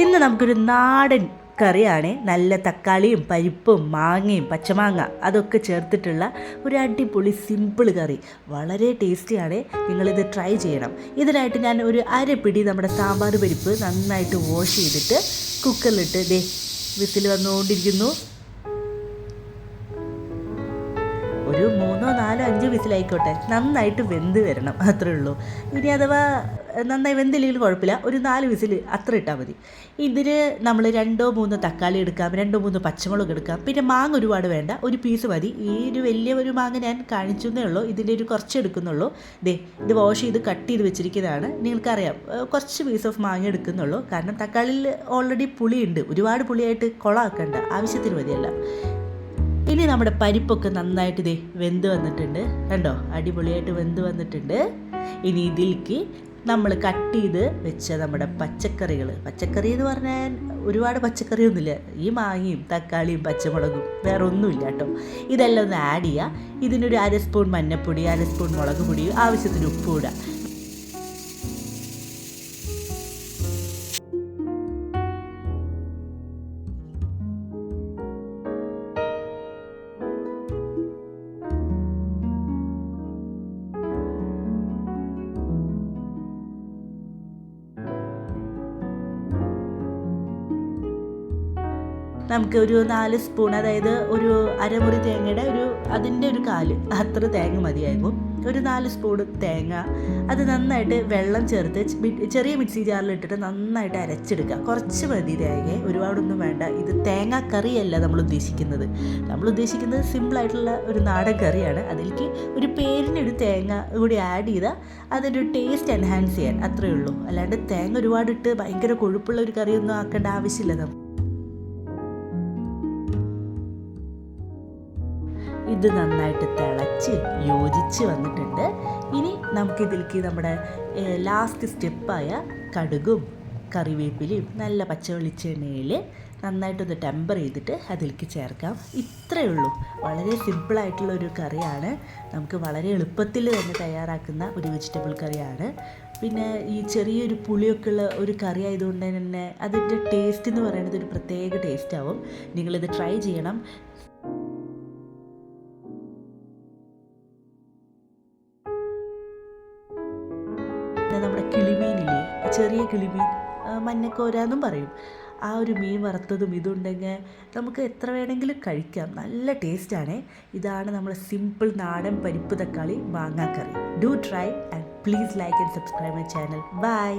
ഇന്ന് നമുക്കൊരു നാടൻ കറിയാണ്. നല്ല തക്കാളിയും പരിപ്പും മാങ്ങയും പച്ചമാങ്ങ അതൊക്കെ ചേർത്തിട്ടുള്ള ഒരു അടിപൊളി സിമ്പിൾ കറി. വളരെ ടേസ്റ്റിയാണ്. നിങ്ങളിത് ട്രൈ ചെയ്യണം. ഇതിനായിട്ട് ഞാൻ ഒരു അരപ്പിടി നമ്മുടെ സാമ്പാർ പരിപ്പ് നന്നായിട്ട് വാഷ് ചെയ്തിട്ട് കുക്കറിലിട്ട് വിസിൽ വന്നുകൊണ്ടിരിക്കുന്നു. ഒരു 3, 4, 5 വിസിലായിക്കോട്ടെ, നന്നായിട്ട് വെന്ത് വരണം, അത്രേ ഉള്ളൂ. ഇനി അഥവാ നന്നായി വെന്തില്ലെങ്കിലും കുഴപ്പമില്ല, ഒരു 4 വിസിൽ അത്ര ഇട്ടാൽ മതി. ഇതിന് നമ്മൾ 2, 3 തക്കാളി എടുക്കാം, 2, 3 പച്ചമുളക് എടുക്കാം. പിന്നെ മാങ്ങ ഒരുപാട് വേണ്ട, ഒരു പീസ് മതി. ഈ വലിയ ഒരു മാങ്ങ ഞാൻ കാണിച്ചെന്നേ ഉള്ളൂ, ഇതിൻ്റെ ഒരു കുറച്ച് എടുക്കുന്നുള്ളൂ. ഇത് വാഷ് ചെയ്ത് കട്ട് ചെയ്ത് വെച്ചിരിക്കുന്നതാണ്. നിങ്ങൾക്കറിയാം, കുറച്ച് പീസ് ഓഫ് മാങ്ങ എടുക്കുന്നുള്ളൂ. കാരണം തക്കാളിയിൽ ഓൾറെഡി പുളിയുണ്ട്, ഒരുപാട് പുളിയായിട്ട് കുളമാക്കണ്ട, ആവശ്യത്തിന് മതിയല്ല. ഇനി നമ്മുടെ പരിപ്പൊക്കെ നന്നായിട്ട് വെന്ത് വന്നിട്ടുണ്ട്, കണ്ടോ, അടിപൊളിയായിട്ട് വെന്ത് വന്നിട്ടുണ്ട്. ഇനി ഇതിലേക്ക് നമ്മൾ കട്ട് ചെയ്ത് വെച്ച നമ്മുടെ പച്ചക്കറി എന്ന് പറഞ്ഞാൽ ഒരുപാട് പച്ചക്കറിയൊന്നുമില്ല, ഈ മാങ്ങയും തക്കാളിയും പച്ചമുളകും, വേറെ ഒന്നുമില്ല കേട്ടോ. ഇതെല്ലാം ഒന്ന് ആഡ് ചെയ്യുക. ഇതിനൊരു 1/2 സ്പൂൺ മഞ്ഞൾപ്പൊടി, 1/2 സ്പൂൺ മുളക് പൊടി, ആവശ്യത്തിന് ഉപ്പ് ഇടുക. നമുക്ക് ഒരു 4 സ്പൂൺ, അതായത് ഒരു അരമുറി തേങ്ങയുടെ അതിൻ്റെ ഒരു കാല് അത്ര തേങ്ങ മതിയാകും. ഒരു 4 സ്പൂൺ തേങ്ങ, അത് നന്നായിട്ട് വെള്ളം ചേർത്ത് ചെറിയ മിക്സി ജാറിലിട്ടിട്ട് നന്നായിട്ട് അരച്ചെടുക്കുക. കുറച്ച് മതി തേങ്ങ, ഒരുപാടൊന്നും വേണ്ട. ഇത് തേങ്ങ കറിയല്ല നമ്മൾ ഉദ്ദേശിക്കുന്നത് സിമ്പിളായിട്ടുള്ള ഒരു നാടൻ കറിയാണ്. അതിലേക്ക് ഒരു പേരിനൊരു തേങ്ങ കൂടി ആഡ് ചെയ്താൽ അതിൻ്റെ ഒരു ടേസ്റ്റ് എൻഹാൻസ് ചെയ്യാൻ, അത്രയേ ഉള്ളൂ. അല്ലാണ്ട് തേങ്ങ ഒരുപാടിട്ട് ഭയങ്കര കൊഴുപ്പുള്ള ഒരു കറിയൊന്നും ആക്കേണ്ട ആവശ്യമില്ല. ഇത് നന്നായിട്ട് തിളച്ച് യോജിച്ച് വന്നിട്ടുണ്ട്. ഇനി നമുക്കിതിലേക്ക് നമ്മുടെ ലാസ്റ്റ് സ്റ്റെപ്പായ കടുകും കറിവേപ്പിലയും നല്ല പച്ച വെളിച്ചെണ്ണയിൽ നന്നായിട്ടൊന്ന് ടെമ്പർ ചെയ്തിട്ട് അതിലേക്ക് ചേർക്കാം. ഇത്രയേ ഉള്ളൂ. വളരെ സിമ്പിളായിട്ടുള്ള ഒരു കറിയാണ്. നമുക്ക് വളരെ എളുപ്പത്തിൽ തന്നെ തയ്യാറാക്കുന്ന ഒരു വെജിറ്റബിൾ കറിയാണ്. പിന്നെ ഈ ചെറിയൊരു പുളിയൊക്കെ ഉള്ള ഒരു കറി ആയതുകൊണ്ട് തന്നെ അതിൻ്റെ ടേസ്റ്റ് എന്ന് പറയുന്നത് ഒരു പ്രത്യേക ടേസ്റ്റ് ആവും. നിങ്ങളിത് ട്രൈ ചെയ്യണം. നമ്മുടെ കിളിമീനില്ലേ, ചെറിയ കിളിമീൻ, മഞ്ഞക്കോര എന്നും പറയും, ആ ഒരു മീൻ വറുത്തതും ഇതുണ്ടെങ്കിൽ നമുക്ക് എത്ര വേണമെങ്കിലും കഴിക്കാം. നല്ല ടേസ്റ്റാണ്. ഇതാണ് നമ്മുടെ സിമ്പിൾ നാടൻ പരിപ്പ് തക്കാളി മാങ്ങാക്കറി. Do try and please like and subscribe my channel. By.